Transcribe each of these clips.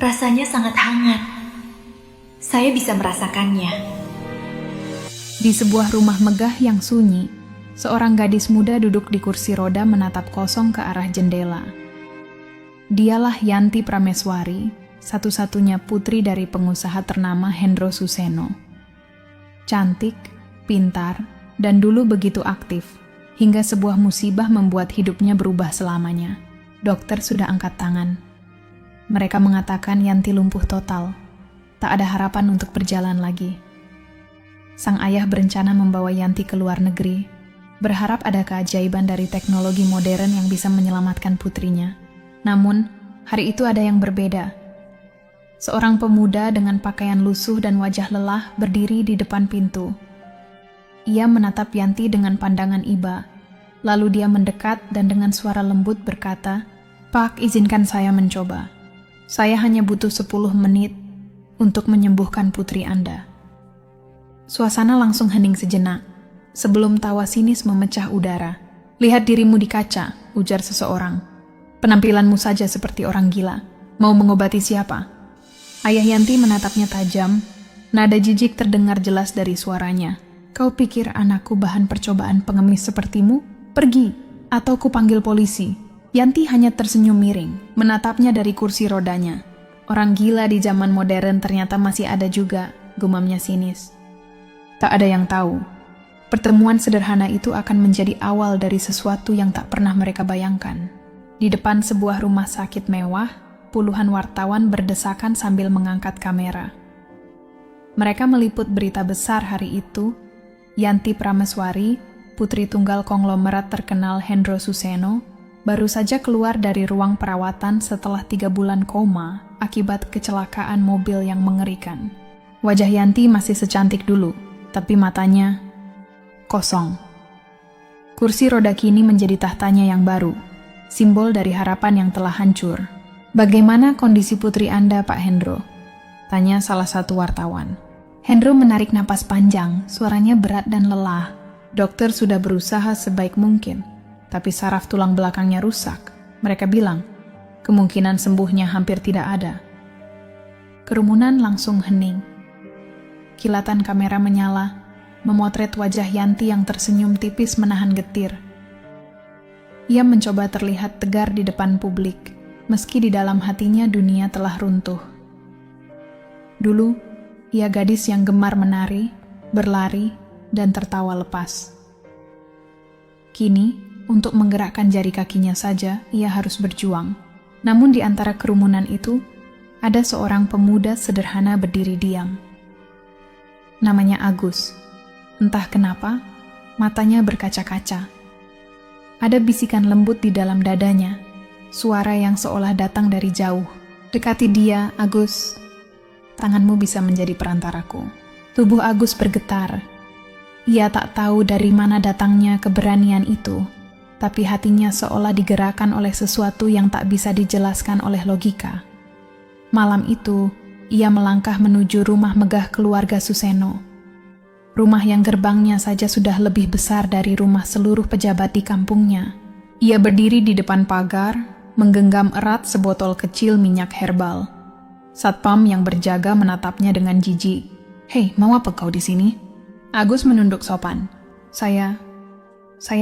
Rasanya sangat hangat. Saya bisa merasakannya. Di sebuah rumah megah yang sunyi, seorang gadis muda duduk di kursi roda menatap kosong ke arah jendela. Dialah Yanti Prameswari, satu-satunya putri dari pengusaha ternama Hendro Suseno. Cantik, pintar, dan dulu begitu aktif, hingga sebuah musibah membuat hidupnya berubah selamanya. Dokter sudah angkat tangan. Mereka mengatakan Yanti lumpuh total. Tak ada harapan untuk berjalan lagi. Sang ayah berencana membawa Yanti ke luar negeri, berharap ada keajaiban dari teknologi modern yang bisa menyelamatkan putrinya. Namun, hari itu ada yang berbeda. Seorang pemuda dengan pakaian lusuh dan wajah lelah berdiri di depan pintu. Ia menatap Yanti dengan pandangan iba. Lalu dia mendekat dan dengan suara lembut berkata, "Pak, izinkan saya mencoba. Saya hanya butuh 10 menit untuk menyembuhkan putri Anda." Suasana langsung hening sejenak, sebelum tawa sinis memecah udara. "Lihat dirimu di kaca," ujar seseorang. "Penampilanmu saja seperti orang gila. Mau mengobati siapa?" Ayah Yanti menatapnya tajam, nada jijik terdengar jelas dari suaranya. "Kau pikir anakku bahan percobaan pengemis sepertimu? Pergi, atau kupanggil polisi." Yanti hanya tersenyum miring, menatapnya dari kursi rodanya. "Orang gila di zaman modern ternyata masih ada juga," gumamnya sinis. Tak ada yang tahu, pertemuan sederhana itu akan menjadi awal dari sesuatu yang tak pernah mereka bayangkan. Di depan sebuah rumah sakit mewah, puluhan wartawan berdesakan sambil mengangkat kamera. Mereka meliput berita besar hari itu. Yanti Prameswari, putri tunggal konglomerat terkenal Hendro Suseno, baru saja keluar dari ruang perawatan setelah 3 bulan koma akibat kecelakaan mobil yang mengerikan. Wajah Yanti masih secantik dulu, tapi matanya kosong. Kursi roda kini menjadi tahtanya yang baru, simbol dari harapan yang telah hancur. "Bagaimana kondisi putri Anda, Pak Hendro?" tanya salah satu wartawan. Hendro menarik napas panjang, suaranya berat dan lelah. "Dokter sudah berusaha sebaik mungkin, tapi saraf tulang belakangnya rusak. Mereka bilang, kemungkinan sembuhnya hampir tidak ada." Kerumunan langsung hening. Kilatan kamera menyala, memotret wajah Yanti yang tersenyum tipis menahan getir. Ia mencoba terlihat tegar di depan publik, meski di dalam hatinya dunia telah runtuh. Dulu, ia gadis yang gemar menari, berlari, dan tertawa lepas. Kini, untuk menggerakkan jari kakinya saja, ia harus berjuang. Namun di antara kerumunan itu, ada seorang pemuda sederhana berdiri diam. Namanya Agus. Entah kenapa, matanya berkaca-kaca. Ada bisikan lembut di dalam dadanya, suara yang seolah datang dari jauh. "Dekati dia, Agus. Tanganmu bisa menjadi perantaraku." Tubuh Agus bergetar. Ia tak tahu dari mana datangnya keberanian itu, tapi hatinya seolah digerakkan oleh sesuatu yang tak bisa dijelaskan oleh logika. Malam itu, ia melangkah menuju rumah megah keluarga Suseno. Rumah yang gerbangnya saja sudah lebih besar dari rumah seluruh pejabat di kampungnya. Ia berdiri di depan pagar, menggenggam erat sebotol kecil minyak herbal. Satpam yang berjaga menatapnya dengan jijik. "Hei, mau apa kau di sini?" Agus menunduk sopan. Saya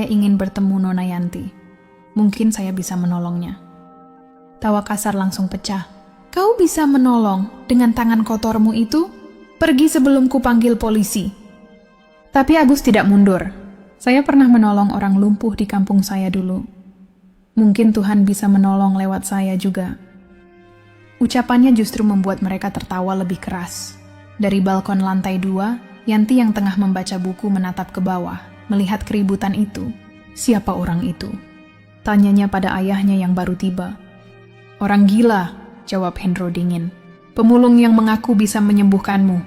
ingin bertemu Nona Yanti. Mungkin saya bisa menolongnya." Tawa kasar langsung pecah. "Kau bisa menolong dengan tangan kotormu itu? Pergi sebelum kupanggil polisi." Tapi Agus tidak mundur. "Saya pernah menolong orang lumpuh di kampung saya dulu. Mungkin Tuhan bisa menolong lewat saya juga." Ucapannya justru membuat mereka tertawa lebih keras. Dari balkon lantai 2, Yanti yang tengah membaca buku menatap ke bawah, melihat keributan itu. "Siapa orang itu?" tanyanya pada ayahnya yang baru tiba. "Orang gila," jawab Hendro dingin. "Pemulung yang mengaku bisa menyembuhkanmu."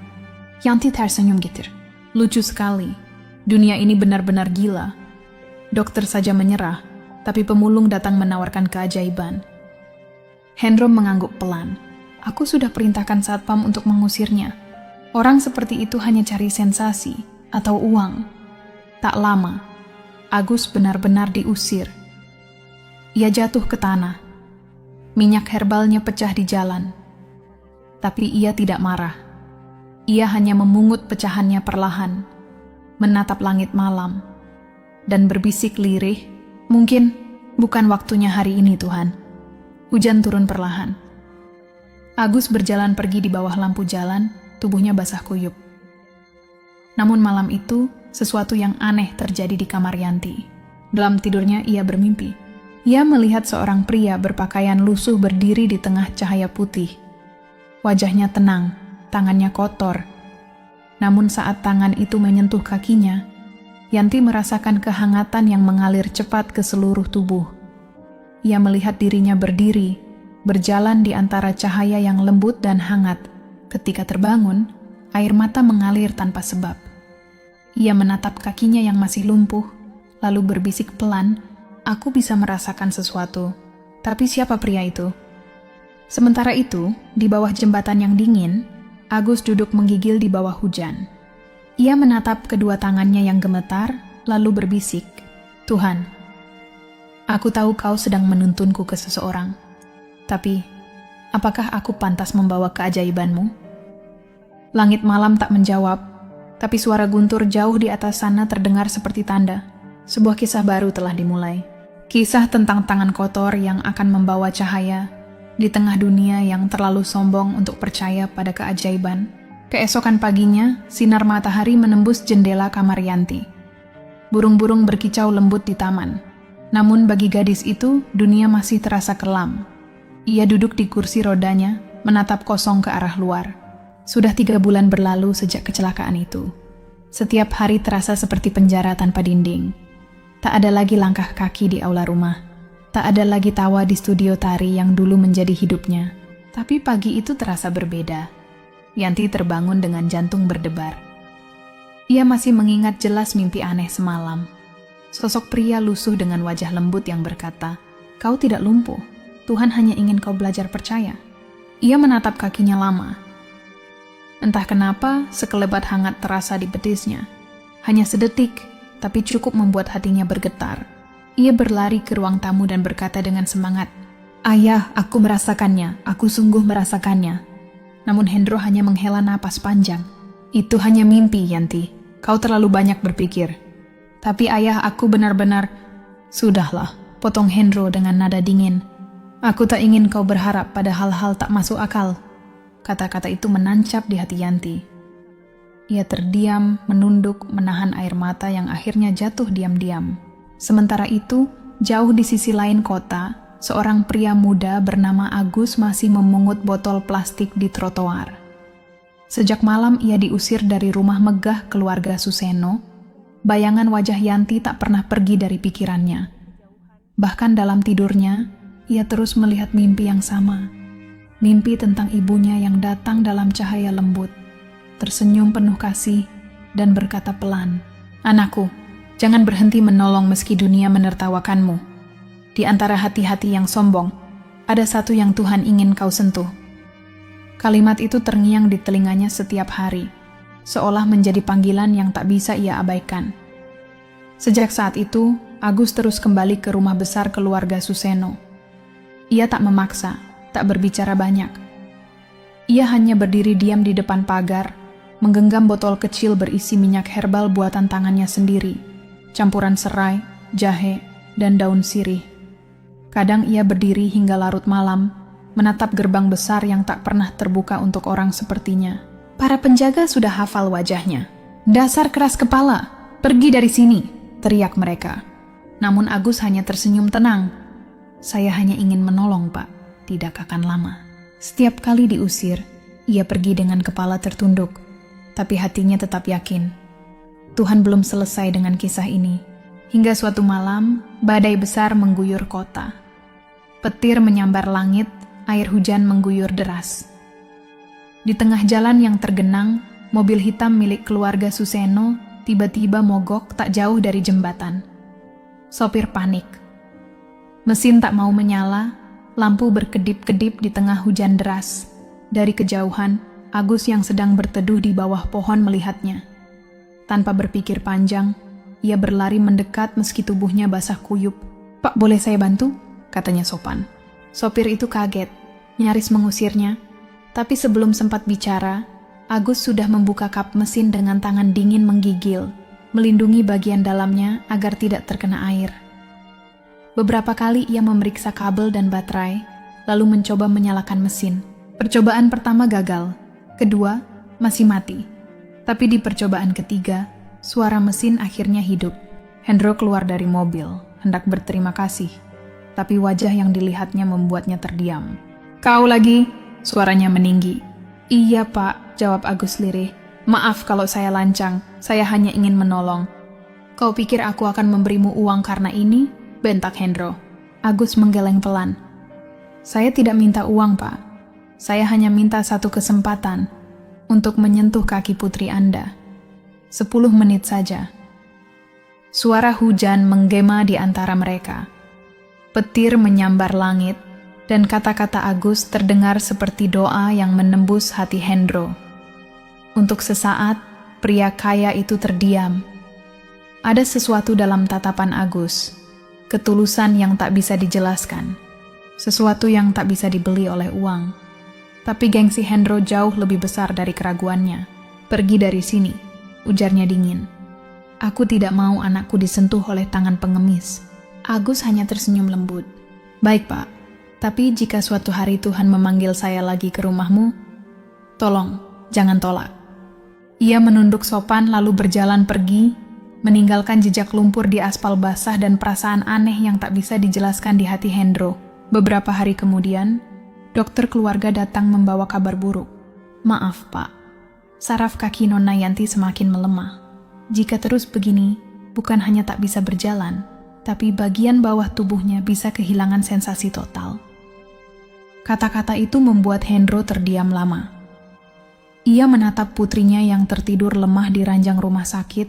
Yanti tersenyum getir. "Lucu sekali. Dunia ini benar-benar gila. Dokter saja menyerah, tapi pemulung datang menawarkan keajaiban." Hendro mengangguk pelan. "Aku sudah perintahkan satpam untuk mengusirnya. Orang seperti itu hanya cari sensasi atau uang." Tak lama, Agus benar-benar diusir. Ia jatuh ke tanah. Minyak herbalnya pecah di jalan. Tapi ia tidak marah. Ia hanya memungut pecahannya perlahan, menatap langit malam, dan berbisik lirih, "Mungkin bukan waktunya hari ini, Tuhan." Hujan turun perlahan. Agus berjalan pergi di bawah lampu jalan, tubuhnya basah kuyup. Namun malam itu, sesuatu yang aneh terjadi di kamar Yanti. Dalam tidurnya ia bermimpi. Ia melihat seorang pria berpakaian lusuh berdiri di tengah cahaya putih. Wajahnya tenang, tangannya kotor. Namun saat tangan itu menyentuh kakinya, Yanti merasakan kehangatan yang mengalir cepat ke seluruh tubuh. Ia melihat dirinya berdiri, berjalan di antara cahaya yang lembut dan hangat. Ketika terbangun, air mata mengalir tanpa sebab. Ia menatap kakinya yang masih lumpuh, lalu berbisik pelan, "Aku bisa merasakan sesuatu, tapi siapa pria itu?" Sementara itu, di bawah jembatan yang dingin, Agus duduk menggigil di bawah hujan. Ia menatap kedua tangannya yang gemetar, lalu berbisik, "Tuhan, aku tahu kau sedang menuntunku ke seseorang. Tapi, apakah aku pantas membawa keajaibanmu?" Langit malam tak menjawab, tapi suara guntur jauh di atas sana terdengar seperti tanda. Sebuah kisah baru telah dimulai. Kisah tentang tangan kotor yang akan membawa cahaya di tengah dunia yang terlalu sombong untuk percaya pada keajaiban. Keesokan paginya, sinar matahari menembus jendela kamar Yanti. Burung-burung berkicau lembut di taman. Namun bagi gadis itu, dunia masih terasa kelam. Ia duduk di kursi rodanya, menatap kosong ke arah luar. Sudah 3 bulan berlalu sejak kecelakaan itu. Setiap hari terasa seperti penjara tanpa dinding. Tak ada lagi langkah kaki di aula rumah. Tak ada lagi tawa di studio tari yang dulu menjadi hidupnya. Tapi pagi itu terasa berbeda. Yanti terbangun dengan jantung berdebar. Ia masih mengingat jelas mimpi aneh semalam. Sosok pria lusuh dengan wajah lembut yang berkata, "Kau tidak lumpuh. Tuhan hanya ingin kau belajar percaya." Ia menatap kakinya lama. Entah kenapa, sekelebat hangat terasa di betisnya. Hanya sedetik, tapi cukup membuat hatinya bergetar. Ia berlari ke ruang tamu dan berkata dengan semangat, "Ayah, aku merasakannya. Aku sungguh merasakannya." Namun Hendro hanya menghela napas panjang. "Itu hanya mimpi, Yanti. Kau terlalu banyak berpikir." "Tapi ayah, aku benar-benar..." "Sudahlah," potong Hendro dengan nada dingin. "Aku tak ingin kau berharap pada hal-hal tak masuk akal." Kata-kata itu menancap di hati Yanti. Ia terdiam, menunduk, menahan air mata yang akhirnya jatuh diam-diam. Sementara itu, jauh di sisi lain kota, seorang pria muda bernama Agus masih memungut botol plastik di trotoar. Sejak malam ia diusir dari rumah megah keluarga Suseno. Bayangan wajah Yanti tak pernah pergi dari pikirannya. Bahkan dalam tidurnya, ia terus melihat mimpi yang sama. Mimpi tentang ibunya yang datang dalam cahaya lembut, tersenyum penuh kasih, dan berkata pelan, "Anakku, jangan berhenti menolong meski dunia menertawakanmu. Di antara hati-hati yang sombong, ada satu yang Tuhan ingin kau sentuh." Kalimat itu terngiang di telinganya setiap hari, seolah menjadi panggilan yang tak bisa ia abaikan. Sejak saat itu, Agus terus kembali ke rumah besar keluarga Suseno. Ia tak memaksa, tak berbicara banyak. Ia hanya berdiri diam di depan pagar, menggenggam botol kecil berisi minyak herbal buatan tangannya sendiri, campuran serai, jahe, dan daun sirih. Kadang ia berdiri hingga larut malam, menatap gerbang besar yang tak pernah terbuka untuk orang sepertinya. Para penjaga sudah hafal wajahnya. "Dasar keras kepala, pergi dari sini!" teriak mereka. Namun Agus hanya tersenyum tenang. "Saya hanya ingin menolong, Pak. Tidak akan lama." Setiap kali diusir, ia pergi dengan kepala tertunduk, tapi hatinya tetap yakin. Tuhan belum selesai dengan kisah ini. Hingga suatu malam, badai besar mengguyur kota. Petir menyambar langit, air hujan mengguyur deras. Di tengah jalan yang tergenang, mobil hitam milik keluarga Suseno tiba-tiba mogok tak jauh dari jembatan. Sopir panik. Mesin tak mau menyala, lampu berkedip-kedip di tengah hujan deras. Dari kejauhan, Agus yang sedang berteduh di bawah pohon melihatnya. Tanpa berpikir panjang, ia berlari mendekat meski tubuhnya basah kuyup. "Pak, boleh saya bantu?" katanya sopan. Sopir itu kaget, nyaris mengusirnya. Tapi sebelum sempat bicara, Agus sudah membuka kap mesin dengan tangan dingin menggigil, melindungi bagian dalamnya agar tidak terkena air. Beberapa kali ia memeriksa kabel dan baterai, lalu mencoba menyalakan mesin. Percobaan pertama gagal, kedua masih mati. Tapi di percobaan ketiga, suara mesin akhirnya hidup. Hendro keluar dari mobil, hendak berterima kasih. Tapi wajah yang dilihatnya membuatnya terdiam. "Kau lagi?" suaranya meninggi. "Iya Pak," jawab Agus lirih. "Maaf kalau saya lancang, saya hanya ingin menolong." "Kau pikir aku akan memberimu uang karena ini?" bentak Hendro. Agus menggeleng pelan. "Saya tidak minta uang Pak. Saya hanya minta satu kesempatan untuk menyentuh kaki putri Anda. 10 menit saja." Suara hujan menggema di antara mereka. Petir menyambar langit, dan kata-kata Agus terdengar seperti doa yang menembus hati Hendro. Untuk sesaat, pria kaya itu terdiam. Ada sesuatu dalam tatapan Agus, ketulusan yang tak bisa dijelaskan, sesuatu yang tak bisa dibeli oleh uang. Tapi gengsi Hendro jauh lebih besar dari keraguannya. "Pergi dari sini," ujarnya dingin. "Aku tidak mau anakku disentuh oleh tangan pengemis." Agus hanya tersenyum lembut. "Baik Pak, tapi jika suatu hari Tuhan memanggil saya lagi ke rumahmu, tolong jangan tolak." Ia menunduk sopan lalu berjalan pergi, meninggalkan jejak lumpur di aspal basah dan perasaan aneh yang tak bisa dijelaskan di hati Hendro. Beberapa hari kemudian, dokter keluarga datang membawa kabar buruk. "Maaf Pak, saraf kaki Nona Yanti semakin melemah. Jika terus begini, bukan hanya tak bisa berjalan, tapi bagian bawah tubuhnya bisa kehilangan sensasi total." Kata-kata itu membuat Hendro terdiam lama. Ia menatap putrinya yang tertidur lemah di ranjang rumah sakit,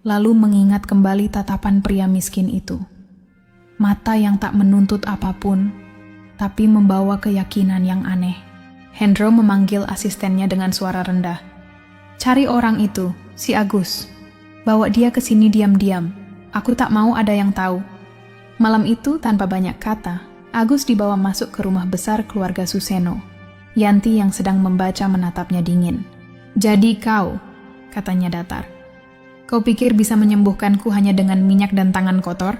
lalu mengingat kembali tatapan pria miskin itu. Mata yang tak menuntut apapun, tapi membawa keyakinan yang aneh. Hendro memanggil asistennya dengan suara rendah. "Cari orang itu, si Agus. Bawa dia ke sini diam-diam. Aku tak mau ada yang tahu." Malam itu, tanpa banyak kata, Agus dibawa masuk ke rumah besar keluarga Suseno. Yanti yang sedang membaca menatapnya dingin. "Jadi kau," katanya datar. "Kau pikir bisa menyembuhkanku hanya dengan minyak dan tangan kotor?"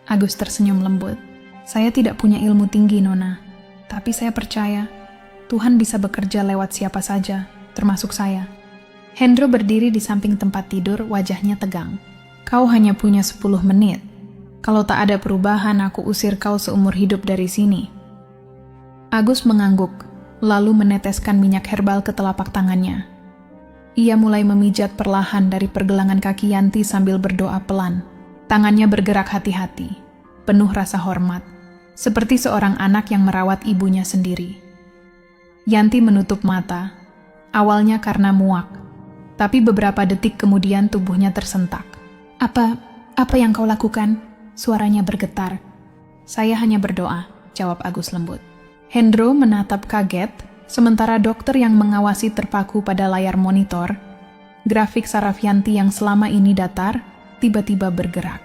Agus tersenyum lembut. "Saya tidak punya ilmu tinggi, Nona. Tapi saya percaya Tuhan bisa bekerja lewat siapa saja, termasuk saya." Hendro berdiri di samping tempat tidur, wajahnya tegang. "Kau hanya punya 10 menit. Kalau tak ada perubahan, aku usir kau seumur hidup dari sini." Agus mengangguk, lalu meneteskan minyak herbal ke telapak tangannya. Ia mulai memijat perlahan dari pergelangan kaki Yanti sambil berdoa pelan. Tangannya bergerak hati-hati, penuh rasa hormat, seperti seorang anak yang merawat ibunya sendiri. Yanti menutup mata, awalnya karena muak, tapi beberapa detik kemudian tubuhnya tersentak. Apa yang kau lakukan?" Suaranya bergetar. "Saya hanya berdoa," jawab Agus lembut. Hendro menatap kaget, sementara dokter yang mengawasi terpaku pada layar monitor. Grafik saraf Yanti yang selama ini datar, tiba-tiba bergerak.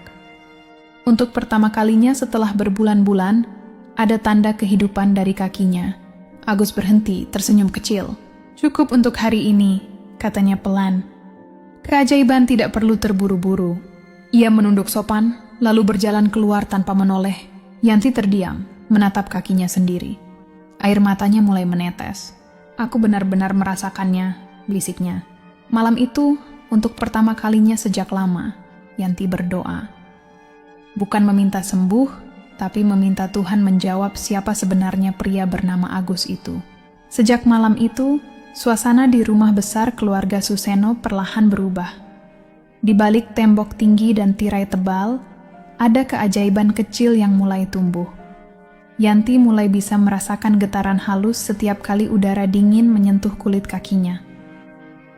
Untuk pertama kalinya setelah berbulan-bulan, ada tanda kehidupan dari kakinya. Agus berhenti, tersenyum kecil. "Cukup untuk hari ini," katanya pelan. "Keajaiban tidak perlu terburu-buru." Ia menunduk sopan, lalu berjalan keluar tanpa menoleh. Yanti terdiam, menatap kakinya sendiri. Air matanya mulai menetes. "Aku benar-benar merasakannya," bisiknya. Malam itu, untuk pertama kalinya sejak lama, Yanti berdoa. Bukan meminta sembuh, tapi meminta Tuhan menjawab siapa sebenarnya pria bernama Agus itu. Sejak malam itu, suasana di rumah besar keluarga Suseno perlahan berubah. Di balik tembok tinggi dan tirai tebal, ada keajaiban kecil yang mulai tumbuh. Yanti mulai bisa merasakan getaran halus setiap kali udara dingin menyentuh kulit kakinya.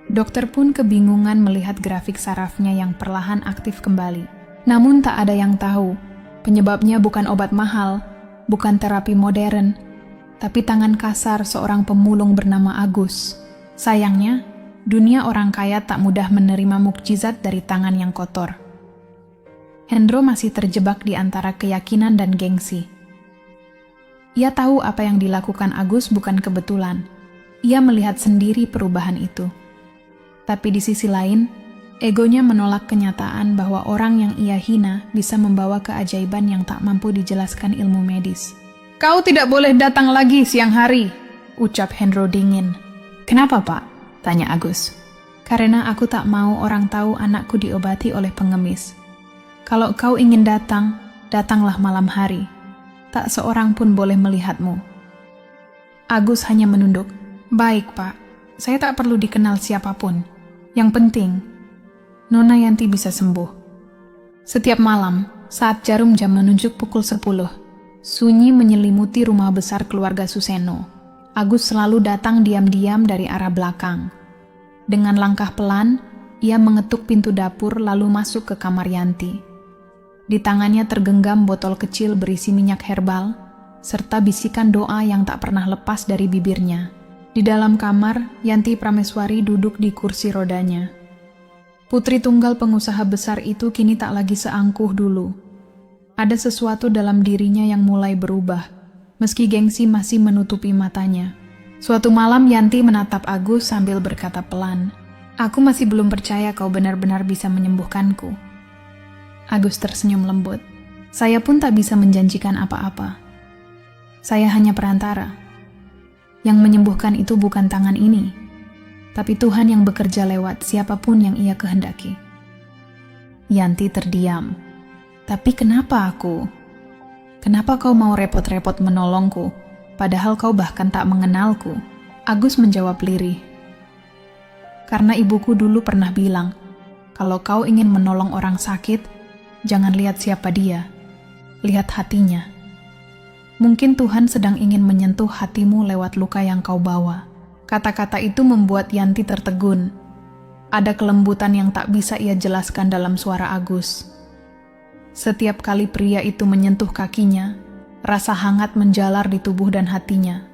Dokter pun kebingungan melihat grafik sarafnya yang perlahan aktif kembali. Namun tak ada yang tahu, penyebabnya bukan obat mahal, bukan terapi modern, tapi tangan kasar seorang pemulung bernama Agus. Sayangnya, dunia orang kaya tak mudah menerima mukjizat dari tangan yang kotor. Hendro masih terjebak di antara keyakinan dan gengsi. Ia tahu apa yang dilakukan Agus bukan kebetulan. Ia melihat sendiri perubahan itu. Tapi di sisi lain, egonya menolak kenyataan bahwa orang yang ia hina bisa membawa keajaiban yang tak mampu dijelaskan ilmu medis. "Kau tidak boleh datang lagi siang hari," ucap Hendro dingin. "Kenapa, Pak?" tanya Agus. "Karena aku tak mau orang tahu anakku diobati oleh pengemis. Kalau kau ingin datang, datanglah malam hari. Tak seorang pun boleh melihatmu." Agus hanya menunduk. "Baik, Pak. Saya tak perlu dikenal siapapun. Yang penting, Nona Yanti bisa sembuh." Setiap malam, saat jarum jam menunjuk pukul 10, sunyi menyelimuti rumah besar keluarga Suseno. Agus selalu datang diam-diam dari arah belakang. Dengan langkah pelan, ia mengetuk pintu dapur lalu masuk ke kamar Yanti. Di tangannya tergenggam botol kecil berisi minyak herbal, serta bisikan doa yang tak pernah lepas dari bibirnya. Di dalam kamar, Yanti Prameswari duduk di kursi rodanya. Putri tunggal pengusaha besar itu kini tak lagi seangkuh dulu. Ada sesuatu dalam dirinya yang mulai berubah, meski gengsi masih menutupi matanya. Suatu malam Yanti menatap Agus sambil berkata pelan, "Aku masih belum percaya kau benar-benar bisa menyembuhkanku." Agus tersenyum lembut. "Saya pun tak bisa menjanjikan apa-apa. Saya hanya perantara. Yang menyembuhkan itu bukan tangan ini, tapi Tuhan yang bekerja lewat siapapun yang ia kehendaki." Yanti terdiam. "Tapi kenapa aku? Kenapa kau mau repot-repot menolongku, padahal kau bahkan tak mengenalku?" Agus menjawab lirih. "Karena ibuku dulu pernah bilang, kalau kau ingin menolong orang sakit, jangan lihat siapa dia, lihat hatinya. Mungkin Tuhan sedang ingin menyentuh hatimu lewat luka yang kau bawa." Kata-kata itu membuat Yanti tertegun. Ada kelembutan yang tak bisa ia jelaskan dalam suara Agus. Setiap kali pria itu menyentuh kakinya, rasa hangat menjalar di tubuh dan hatinya.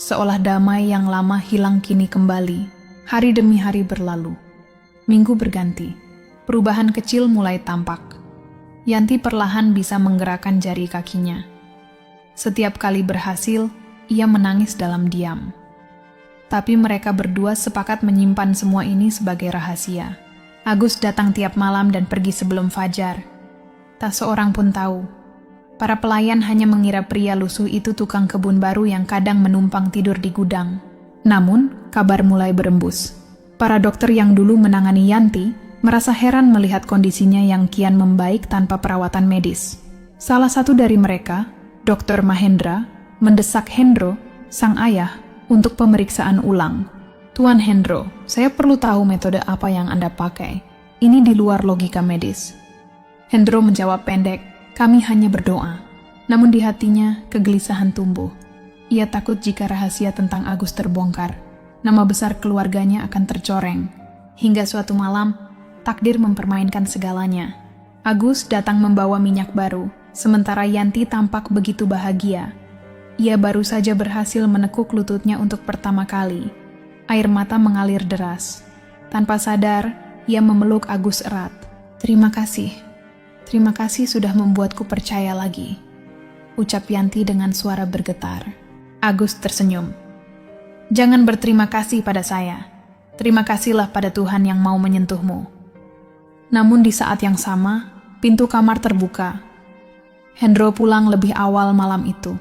Seolah damai yang lama hilang kini kembali. Hari demi hari berlalu. Minggu berganti. Perubahan kecil mulai tampak. Yanti perlahan bisa menggerakkan jari kakinya. Setiap kali berhasil, ia menangis dalam diam. Tapi mereka berdua sepakat menyimpan semua ini sebagai rahasia. Agus datang tiap malam dan pergi sebelum fajar. Tak seorang pun tahu. Para pelayan hanya mengira pria lusuh itu tukang kebun baru yang kadang menumpang tidur di gudang. Namun, kabar mulai berembus. Para dokter yang dulu menangani Yanti merasa heran melihat kondisinya yang kian membaik tanpa perawatan medis. Salah satu dari mereka, Dr. Mahendra, mendesak Hendro, sang ayah, untuk pemeriksaan ulang. "Tuan Hendro, saya perlu tahu metode apa yang Anda pakai. Ini di luar logika medis." Hendro menjawab pendek, "Kami hanya berdoa." Namun di hatinya, kegelisahan tumbuh. Ia takut jika rahasia tentang Agus terbongkar, nama besar keluarganya akan tercoreng. Hingga suatu malam, takdir mempermainkan segalanya. Agus datang membawa minyak baru, sementara Yanti tampak begitu bahagia. Ia baru saja berhasil menekuk lututnya untuk pertama kali. Air mata mengalir deras. Tanpa sadar, ia memeluk Agus erat. Terima kasih sudah membuatku percaya lagi," ucap Yanti dengan suara bergetar. Agus tersenyum. "Jangan berterima kasih pada saya. Terima kasihlah pada Tuhan yang mau menyentuhmu." Namun di saat yang sama, pintu kamar terbuka. Hendro pulang lebih awal malam itu.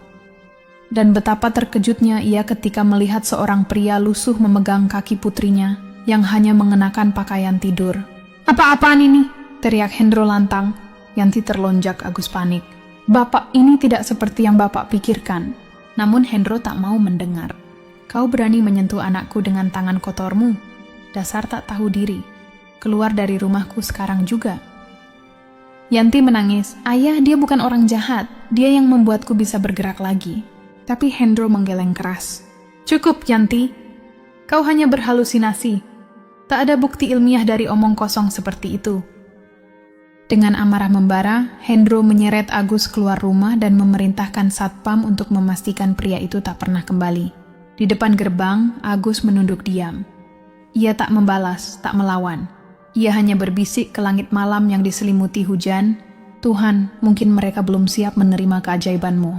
Dan betapa terkejutnya ia ketika melihat seorang pria lusuh memegang kaki putrinya yang hanya mengenakan pakaian tidur. "Apa-apaan ini?" teriak Hendro lantang. Yanti terlonjak. Agus panik. "Bapak, ini tidak seperti yang Bapak pikirkan." Namun Hendro tak mau mendengar. "Kau berani menyentuh anakku dengan tangan kotormu? Dasar tak tahu diri. Keluar dari rumahku sekarang juga." Yanti menangis. "Ayah, dia bukan orang jahat. Dia yang membuatku bisa bergerak lagi." Tapi Hendro menggeleng keras. "Cukup, Yanti. Kau hanya berhalusinasi. Tak ada bukti ilmiah dari omong kosong seperti itu." Dengan amarah membara, Hendro menyeret Agus keluar rumah dan memerintahkan satpam untuk memastikan pria itu tak pernah kembali. Di depan gerbang, Agus menunduk diam. Ia tak membalas, tak melawan. Ia hanya berbisik ke langit malam yang diselimuti hujan, "Tuhan, mungkin mereka belum siap menerima keajaibanmu."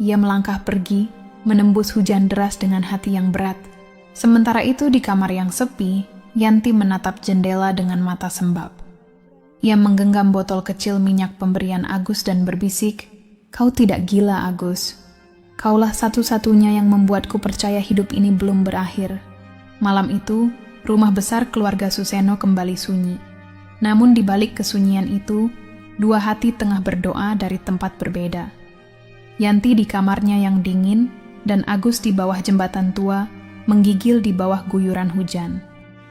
ia melangkah pergi, menembus hujan deras dengan hati yang berat. Sementara itu di kamar yang sepi, Yanti menatap jendela dengan mata sembab. Ia menggenggam botol kecil minyak pemberian Agus dan berbisik, "Kau tidak gila, Agus. Kaulah satu-satunya yang membuatku percaya hidup ini belum berakhir." Malam itu, rumah besar keluarga Suseno kembali sunyi. Namun di balik kesunyian itu, dua hati tengah berdoa dari tempat berbeda. Yanti di kamarnya yang dingin, dan Agus di bawah jembatan tua, menggigil di bawah guyuran hujan.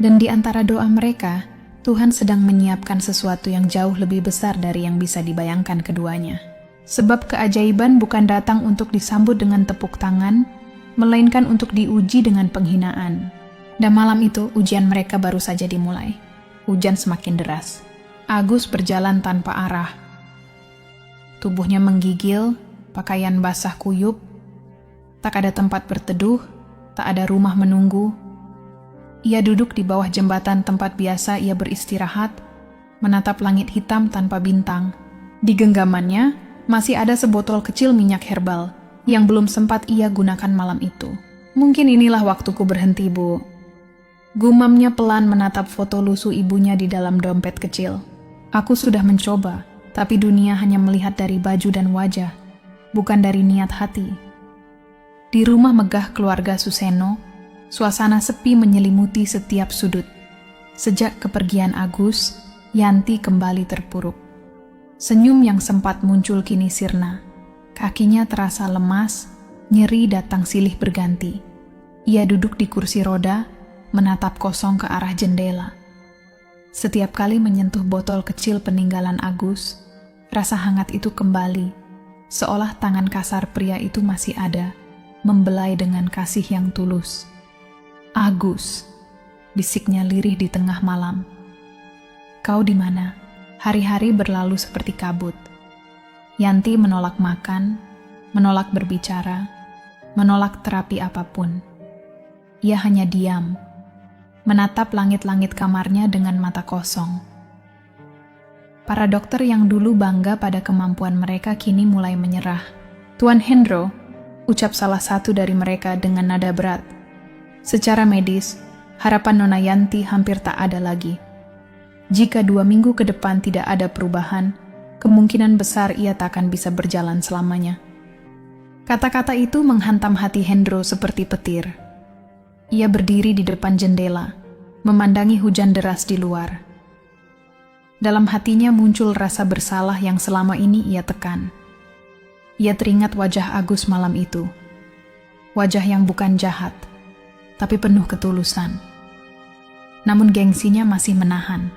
Dan di antara doa mereka, Tuhan sedang menyiapkan sesuatu yang jauh lebih besar dari yang bisa dibayangkan keduanya. Sebab keajaiban bukan datang untuk disambut dengan tepuk tangan, melainkan untuk diuji dengan penghinaan. Dan malam itu, ujian mereka baru saja dimulai. Hujan semakin deras. Agus berjalan tanpa arah. Tubuhnya menggigil, pakaian basah kuyup. Tak ada tempat berteduh, tak ada rumah menunggu. Ia duduk di bawah jembatan tempat biasa ia beristirahat, menatap langit hitam tanpa bintang. Di genggamannya, masih ada sebotol kecil minyak herbal yang belum sempat ia gunakan malam itu. "Mungkin inilah waktuku berhenti, Bu." Gumamnya pelan menatap foto lusuh ibunya di dalam dompet kecil. "Aku sudah mencoba, tapi dunia hanya melihat dari baju dan wajah, bukan dari niat hati." Di rumah megah keluarga Suseno, suasana sepi menyelimuti setiap sudut. Sejak kepergian Agus, Yanti kembali terpuruk. Senyum yang sempat muncul kini sirna. Kakinya terasa lemas, nyeri datang silih berganti. Ia duduk di kursi roda, menatap kosong ke arah jendela. Setiap kali menyentuh botol kecil peninggalan Agus, rasa hangat itu kembali, seolah tangan kasar pria itu masih ada, membelai dengan kasih yang tulus. "Agus," bisiknya lirih di tengah malam. "Kau di mana?" Hari-hari berlalu seperti kabut. Yanti menolak makan, menolak berbicara, menolak terapi apapun. Ia hanya diam, menatap langit-langit kamarnya dengan mata kosong. Para dokter yang dulu bangga pada kemampuan mereka kini mulai menyerah. "Tuan Hendro," ucap salah satu dari mereka dengan nada berat. "Secara medis, harapan Nona Yanti hampir tak ada lagi. Jika 2 minggu ke depan tidak ada perubahan, kemungkinan besar ia tak akan bisa berjalan selamanya." Kata-kata itu menghantam hati Hendro seperti petir. Ia berdiri di depan jendela, memandangi hujan deras di luar. Dalam hatinya muncul rasa bersalah yang selama ini ia tekan. Ia teringat wajah Agus malam itu. Wajah yang bukan jahat, tapi penuh ketulusan. Namun gengsinya masih menahan.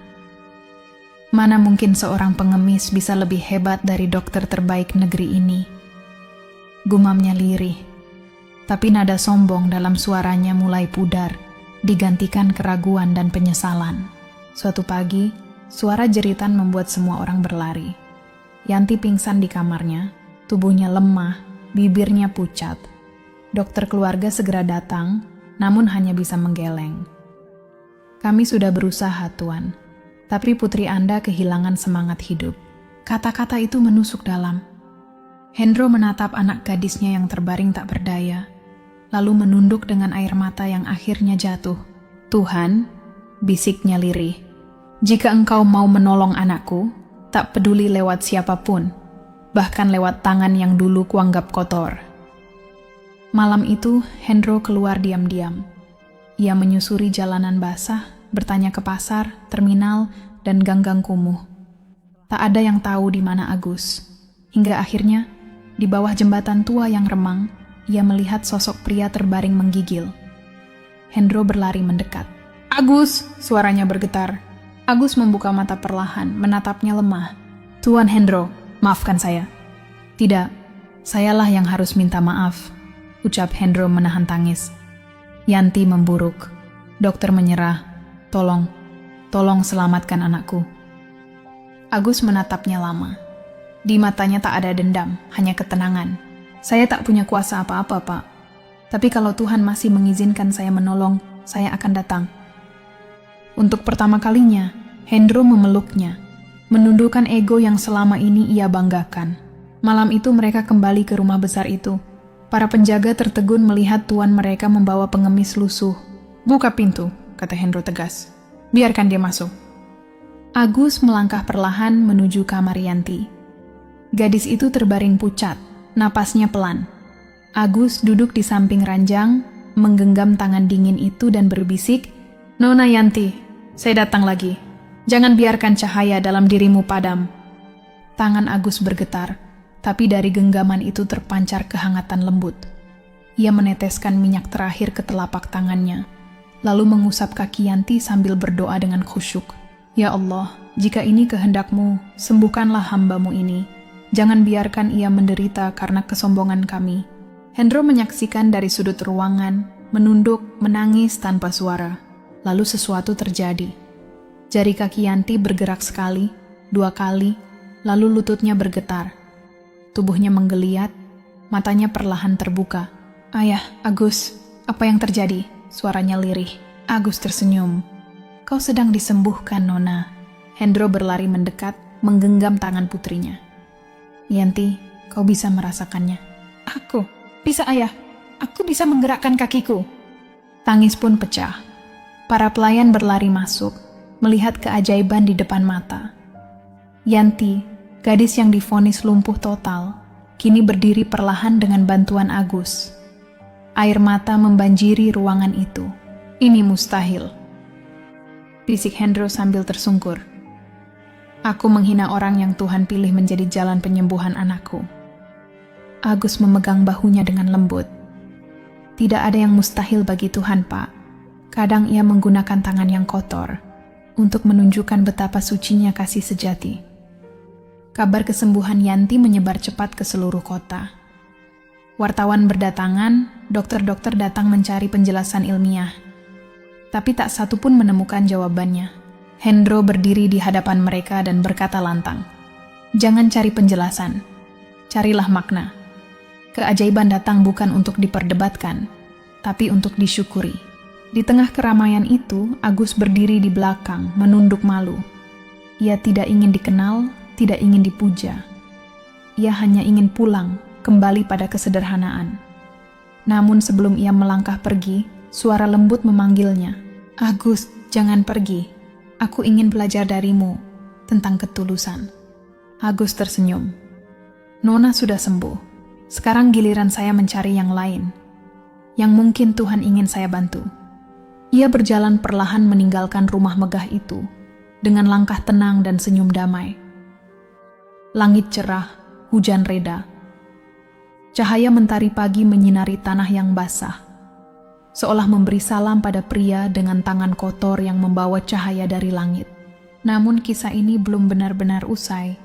Mana mungkin seorang pengemis bisa lebih hebat dari dokter terbaik negeri ini? Gumamnya lirih, tapi nada sombong dalam suaranya mulai pudar, digantikan keraguan dan penyesalan. Suatu pagi, suara jeritan membuat semua orang berlari. Yanti pingsan di kamarnya, tubuhnya lemah, bibirnya pucat. Dokter keluarga segera datang, namun hanya bisa menggeleng. "Kami sudah berusaha, Tuan, tapi putri Anda kehilangan semangat hidup." Kata-kata itu menusuk dalam. Hendro menatap anak gadisnya yang terbaring tak berdaya, lalu menunduk dengan air mata yang akhirnya jatuh. "Tuhan," bisiknya lirih, "jika engkau mau menolong anakku, tak peduli lewat siapapun, bahkan lewat tangan yang dulu kuanggap kotor." Malam itu, Hendro keluar diam-diam. Ia menyusuri jalanan basah, bertanya ke pasar, terminal, dan gang-gang kumuh. Tak ada yang tahu di mana Agus. Hingga akhirnya, di bawah jembatan tua yang remang, ia melihat sosok pria terbaring menggigil. Hendro berlari mendekat. "Agus!" suaranya bergetar. Agus membuka mata perlahan, menatapnya lemah. "Tuan Hendro, maafkan saya." "Tidak, sayalah yang harus minta maaf," ucap Hendro menahan tangis. Yanti memburuk. Dokter menyerah. Tolong selamatkan anakku." Agus menatapnya lama. Di matanya tak ada dendam, hanya ketenangan. "Saya tak punya kuasa apa-apa, Pak. Tapi kalau Tuhan masih mengizinkan saya menolong, saya akan datang." Untuk pertama kalinya, Hendro memeluknya, menundukkan ego yang selama ini ia banggakan. Malam itu mereka kembali ke rumah besar itu. Para penjaga tertegun melihat tuan mereka membawa pengemis lusuh. "Buka pintu," kata Hendro tegas. "Biarkan dia masuk." Agus melangkah perlahan menuju kamar Yanti. Gadis itu terbaring pucat, napasnya pelan. Agus duduk di samping ranjang, menggenggam tangan dingin itu dan berbisik, "Nona Yanti, saya datang lagi. Jangan biarkan cahaya dalam dirimu padam." Tangan Agus bergetar, tapi dari genggaman itu terpancar kehangatan lembut. Ia meneteskan minyak terakhir ke telapak tangannya, lalu mengusap kaki Yanti sambil berdoa dengan khusyuk. "Ya Allah, jika ini kehendak-Mu, sembuhkanlah hamba-Mu ini. Jangan biarkan ia menderita karena kesombongan kami." Hendro menyaksikan dari sudut ruangan, menunduk, menangis tanpa suara. Lalu sesuatu terjadi. Jari kaki Yanti bergerak sekali, 2 kali, lalu lututnya bergetar. Tubuhnya menggeliat, matanya perlahan terbuka. "Ayah, Agus, apa yang terjadi?" Suaranya lirih. Agus tersenyum. "Kau sedang disembuhkan, Nona." Hendro berlari mendekat, menggenggam tangan putrinya. "Yanti, kau bisa merasakannya." "Aku, bisa ayah. Aku bisa menggerakkan kakiku." Tangis pun pecah. Para pelayan berlari masuk, melihat keajaiban di depan mata. Yanti, gadis yang divonis lumpuh total, kini berdiri perlahan dengan bantuan Agus. Air mata membanjiri ruangan itu. "Ini mustahil," bisik Hendro sambil tersungkur. "Aku menghina orang yang Tuhan pilih menjadi jalan penyembuhan anakku." Agus memegang bahunya dengan lembut. "Tidak ada yang mustahil bagi Tuhan, Pak. Kadang ia menggunakan tangan yang kotor untuk menunjukkan betapa sucinya kasih sejati." Kabar kesembuhan Yanti menyebar cepat ke seluruh kota. Wartawan berdatangan, dokter-dokter datang mencari penjelasan ilmiah. Tapi tak satu pun menemukan jawabannya. Hendro berdiri di hadapan mereka dan berkata lantang, "Jangan cari penjelasan, carilah makna. Keajaiban datang bukan untuk diperdebatkan, tapi untuk disyukuri." Di tengah keramaian itu, Agus berdiri di belakang, menunduk malu. Ia tidak ingin dikenal, tidak ingin dipuja. Ia hanya ingin pulang, kembali pada kesederhanaan. Namun sebelum ia melangkah pergi, suara lembut memanggilnya. "Agus, jangan pergi. Aku ingin belajar darimu tentang ketulusan." Agus tersenyum. "Nona sudah sembuh. Sekarang giliran saya mencari yang lain, yang mungkin Tuhan ingin saya bantu." Ia berjalan perlahan meninggalkan rumah megah itu, dengan langkah tenang dan senyum damai. Langit cerah, hujan reda. Cahaya mentari pagi menyinari tanah yang basah, seolah memberi salam pada pria dengan tangan kotor yang membawa cahaya dari langit. Namun kisah ini belum benar-benar usai,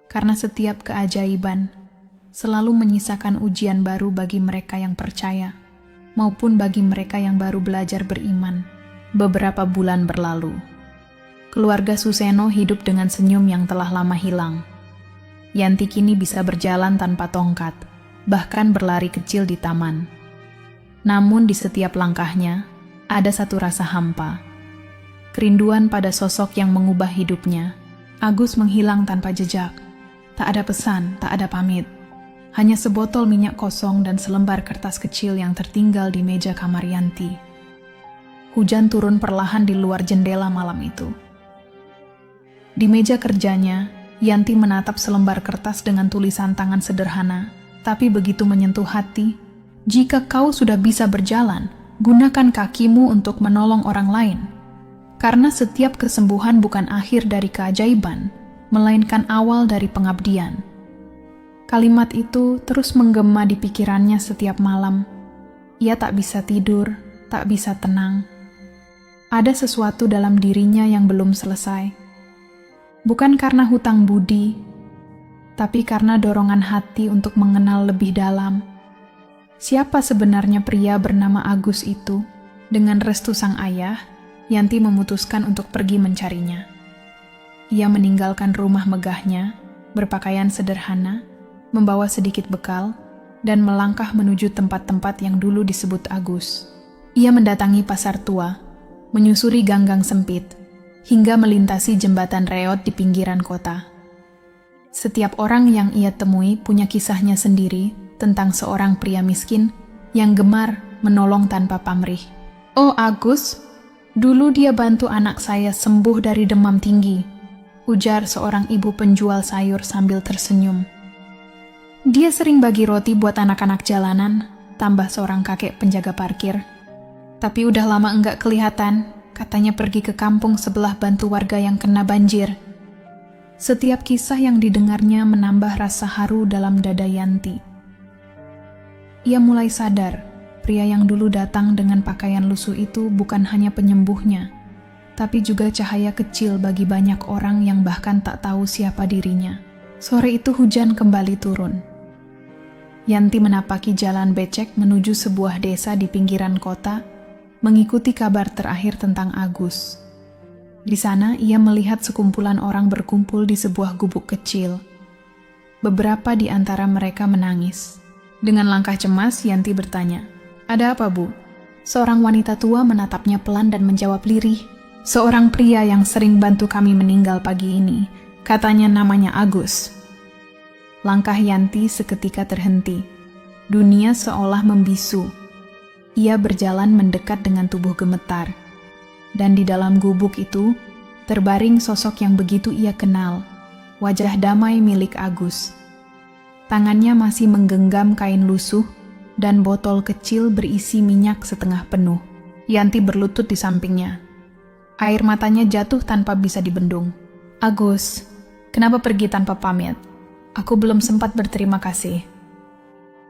karena setiap keajaiban selalu menyisakan ujian baru bagi mereka yang percaya, maupun bagi mereka yang baru belajar beriman. Beberapa bulan berlalu. Keluarga Suseno hidup dengan senyum yang telah lama hilang. Yanti kini bisa berjalan tanpa tongkat, bahkan berlari kecil di taman. Namun di setiap langkahnya, ada satu rasa hampa. Kerinduan pada sosok yang mengubah hidupnya. Agus menghilang tanpa jejak. Tak ada pesan, tak ada pamit. Hanya sebotol minyak kosong dan selembar kertas kecil yang tertinggal di meja kamar Yanti. Hujan turun perlahan di luar jendela malam itu. Di meja kerjanya, Yanti menatap selembar kertas dengan tulisan tangan sederhana, tapi begitu menyentuh hati. "Jika kau sudah bisa berjalan, gunakan kakimu untuk menolong orang lain. Karena setiap kesembuhan bukan akhir dari keajaiban, melainkan awal dari pengabdian." Kalimat itu terus menggema di pikirannya setiap malam. Ia tak bisa tidur, tak bisa tenang. Ada sesuatu dalam dirinya yang belum selesai. Bukan karena hutang budi, tapi karena dorongan hati untuk mengenal lebih dalam. Siapa sebenarnya pria bernama Agus itu? Dengan restu sang ayah, Yanti memutuskan untuk pergi mencarinya. Ia meninggalkan rumah megahnya, berpakaian sederhana, membawa sedikit bekal, dan melangkah menuju tempat-tempat yang dulu disebut Agus. Ia mendatangi pasar tua, menyusuri ganggang sempit, hingga melintasi jembatan reot di pinggiran kota. Setiap orang yang ia temui punya kisahnya sendiri tentang seorang pria miskin yang gemar menolong tanpa pamrih. "Oh Agus, dulu dia bantu anak saya sembuh dari demam tinggi," ujar seorang ibu penjual sayur sambil tersenyum. "Dia sering bagi roti buat anak-anak jalanan," tambah seorang kakek penjaga parkir. "Tapi udah lama enggak kelihatan, katanya pergi ke kampung sebelah bantu warga yang kena banjir." Setiap kisah yang didengarnya menambah rasa haru dalam dada Yanti. Ia mulai sadar, pria yang dulu datang dengan pakaian lusuh itu bukan hanya penyembuhnya, tapi juga cahaya kecil bagi banyak orang yang bahkan tak tahu siapa dirinya. Sore itu hujan kembali turun. Yanti menapaki jalan becek menuju sebuah desa di pinggiran kota, mengikuti kabar terakhir tentang Agus. Di sana ia melihat sekumpulan orang berkumpul di sebuah gubuk kecil. Beberapa di antara mereka menangis. Dengan langkah cemas, Yanti bertanya, "Ada apa, Bu?" Seorang wanita tua menatapnya pelan dan menjawab lirih, "Seorang pria yang sering bantu kami meninggal pagi ini. Katanya namanya Agus." Langkah Yanti seketika terhenti. Dunia seolah membisu. Ia berjalan mendekat dengan tubuh gemetar. Dan di dalam gubuk itu, terbaring sosok yang begitu ia kenal, wajah damai milik Agus. Tangannya masih menggenggam kain lusuh dan botol kecil berisi minyak setengah penuh. Yanti berlutut di sampingnya. Air matanya jatuh tanpa bisa dibendung. "Agus, kenapa pergi tanpa pamit? Aku belum sempat berterima kasih."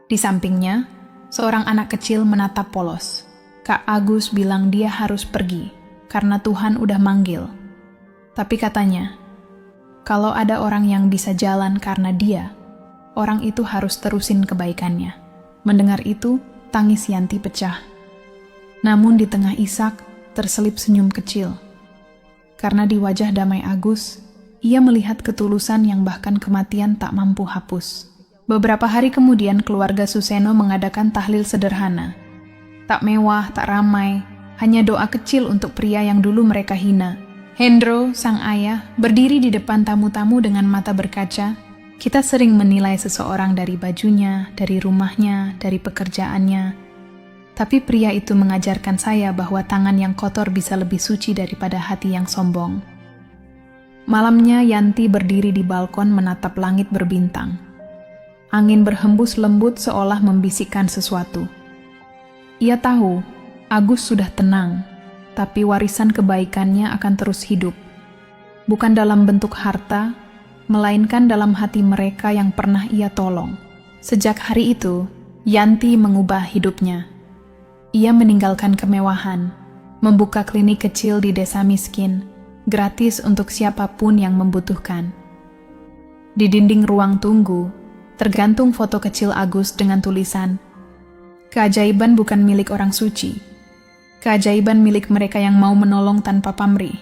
Di sampingnya, seorang anak kecil menatap polos. Kak Agus bilang dia harus pergi karena Tuhan udah manggil. Tapi katanya, kalau ada orang yang bisa jalan karena dia, orang itu harus terusin kebaikannya. Mendengar itu, tangis Yanti pecah. Namun di tengah isak, terselip senyum kecil. Karena di wajah damai Agus, ia melihat ketulusan yang bahkan kematian tak mampu hapus. Beberapa hari kemudian, keluarga Suseno mengadakan tahlil sederhana. Tak mewah, tak ramai, hanya doa kecil untuk pria yang dulu mereka hina. Hendro, sang ayah, berdiri di depan tamu-tamu dengan mata berkaca. "Kita sering menilai seseorang dari bajunya, dari rumahnya, dari pekerjaannya. Tapi pria itu mengajarkan saya bahwa tangan yang kotor bisa lebih suci daripada hati yang sombong." Malamnya Yanti berdiri di balkon menatap langit berbintang. Angin berhembus lembut seolah membisikkan sesuatu. Ia tahu Agus sudah tenang, tapi warisan kebaikannya akan terus hidup. Bukan dalam bentuk harta, melainkan dalam hati mereka yang pernah ia tolong. Sejak hari itu, Yanti mengubah hidupnya. Ia meninggalkan kemewahan, membuka klinik kecil di desa miskin, gratis untuk siapapun yang membutuhkan. Di dinding ruang tunggu, tergantung foto kecil Agus dengan tulisan, "Keajaiban bukan milik orang suci. Keajaiban milik mereka yang mau menolong tanpa pamrih."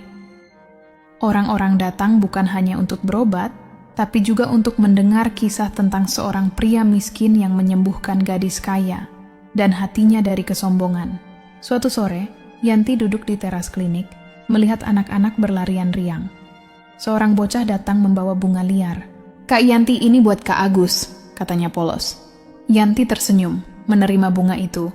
Orang-orang datang bukan hanya untuk berobat, tapi juga untuk mendengar kisah tentang seorang pria miskin yang menyembuhkan gadis kaya dan hatinya dari kesombongan. Suatu sore, Yanti duduk di teras klinik, melihat anak-anak berlarian riang. Seorang bocah datang membawa bunga liar. "Kak Yanti, ini buat Kak Agus," katanya polos. Yanti tersenyum, menerima bunga itu,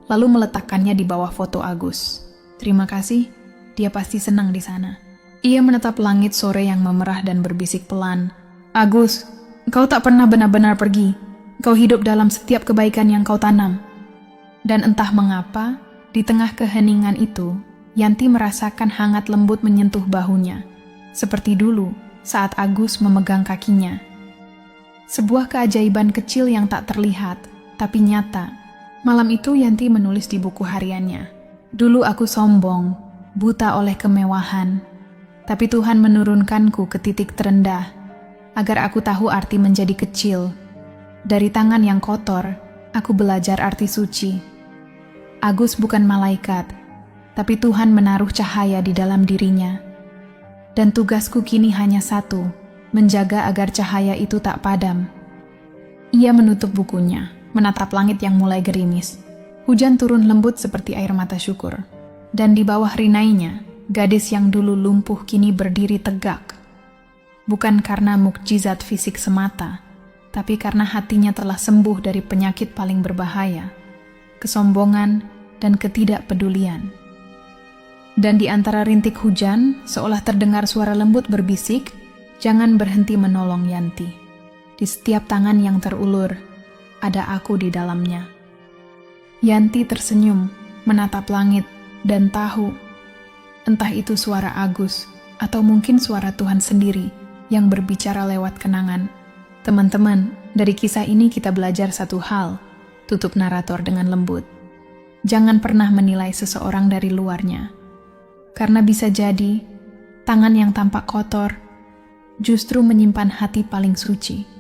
lalu meletakkannya di bawah foto Agus. "Terima kasih, dia pasti senang di sana." Ia menatap langit sore yang memerah dan berbisik pelan, "Agus, kau tak pernah benar-benar pergi. Kau hidup dalam setiap kebaikan yang kau tanam." Dan entah mengapa, di tengah keheningan itu, Yanti merasakan hangat lembut menyentuh bahunya. Seperti dulu, saat Agus memegang kakinya. Sebuah keajaiban kecil yang tak terlihat, tapi nyata. Malam itu Yanti menulis di buku hariannya, "Dulu aku sombong, buta oleh kemewahan. Tapi Tuhan menurunkanku ke titik terendah, agar aku tahu arti menjadi kecil. Dari tangan yang kotor, aku belajar arti suci. Agus bukan malaikat, tapi Tuhan menaruh cahaya di dalam dirinya. Dan tugasku kini hanya satu, menjaga agar cahaya itu tak padam." Ia menutup bukunya, menatap langit yang mulai gerimis. Hujan turun lembut seperti air mata syukur. Dan di bawah rinainya, gadis yang dulu lumpuh kini berdiri tegak. bukan karena mukjizat fisik semata, tapi karena hatinya telah sembuh dari penyakit paling berbahaya, kesombongan dan ketidakpedulian. Dan di antara rintik hujan, seolah terdengar suara lembut berbisik, "Jangan berhenti menolong Yanti. Di setiap tangan yang terulur, ada aku di dalamnya." Yanti tersenyum, menatap langit, dan tahu, entah itu suara Agus, atau mungkin suara Tuhan sendiri yang berbicara lewat kenangan. Teman-teman, dari kisah ini kita belajar satu hal, tutup narator dengan lembut. Jangan pernah menilai seseorang dari luarnya, karena bisa jadi tangan yang tampak kotor justru menyimpan hati paling suci.